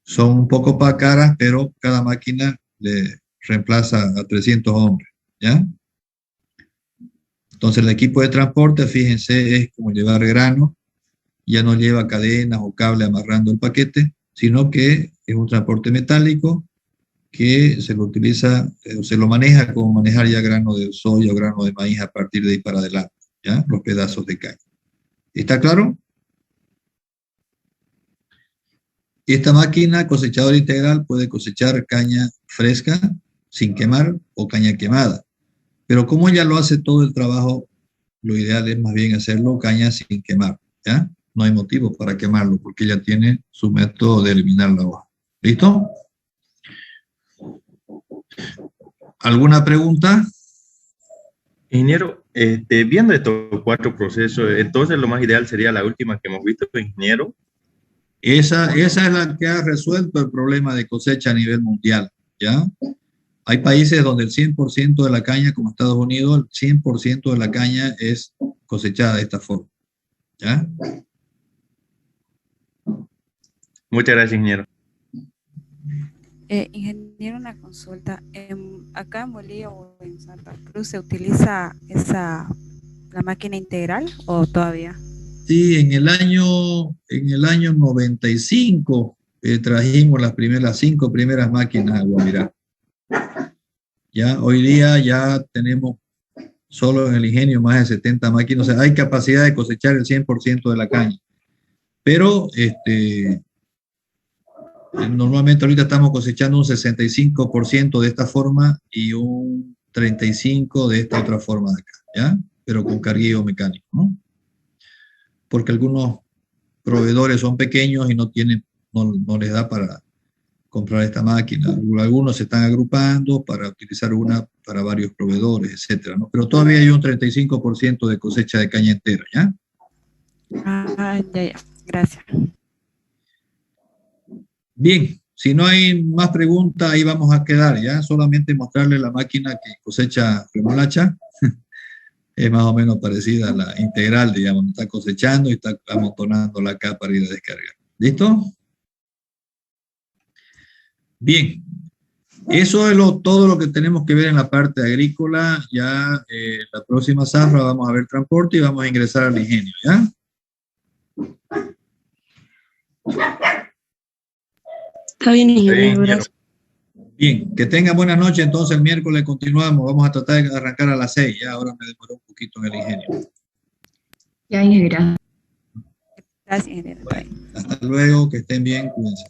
Son un poco caras, pero cada máquina le reemplaza a 300 hombres, ¿ya? Entonces el equipo de transporte, fíjense, es como llevar grano, ya no lleva cadenas o cable amarrando el paquete, sino que es un transporte metálico que se lo utiliza, se lo maneja como manejar ya grano de soya o grano de maíz a partir de ahí para adelante, ¿ya? Los pedazos de caña. ¿Está claro? Esta máquina cosechadora integral puede cosechar caña fresca, sin quemar, o caña quemada. Pero como ella lo hace todo el trabajo, lo ideal es más bien hacerlo caña sin quemar, ¿ya? No hay motivo para quemarlo, porque ella tiene su método de eliminar la hoja. ¿Listo? ¿Alguna pregunta? Ingeniero, viendo estos 4 procesos, entonces lo más ideal sería la última que hemos visto, ingeniero. Esa es la que ha resuelto el problema de cosecha a nivel mundial, ¿ya? Hay países donde el 100% de la caña, como Estados Unidos, el 100% de la caña es cosechada de esta forma, ¿ya? Muchas gracias, ingeniero. Ingeniero, una consulta. Acá en Bolivia o en Santa Cruz se utiliza esa la máquina integral o todavía? Sí, en el año 95 trajimos las 5 primeras máquinas a Guavirá. Ya, hoy día ya tenemos solo en el ingenio más de 70 máquinas, o sea, hay capacidad de cosechar el 100% de la caña. Pero normalmente ahorita estamos cosechando un 65% de esta forma y un 35% de esta otra forma de acá, ¿ya? Pero con carguillo mecánico, ¿no? Porque algunos proveedores son pequeños y no les da para comprar esta máquina. Algunos se están agrupando para utilizar una para varios proveedores, etcétera, ¿no? Pero todavía hay un 35% de cosecha de caña entera, ¿ya? Ah, ya. Gracias. Bien, si no hay más preguntas, ahí vamos a quedar, ¿ya? Solamente mostrarle la máquina que cosecha remolacha. Es más o menos parecida a la integral, digamos, está cosechando y está amontonándola acá para ir a descargar. ¿Listo? Bien, eso es todo lo que tenemos que ver en la parte agrícola. Ya la próxima zafra vamos a ver transporte y vamos a ingresar al ingenio, ¿ya? Está bien, ingeniero, Bien, gracias. Bien, que tengan buenas noches. Entonces el miércoles continuamos. Vamos a tratar de arrancar a las 6. Ya ahora me demoré un poquito en el ingenio. Ya, ingeniero. Gracias, ingeniero. Hasta luego, que estén bien, cuídense.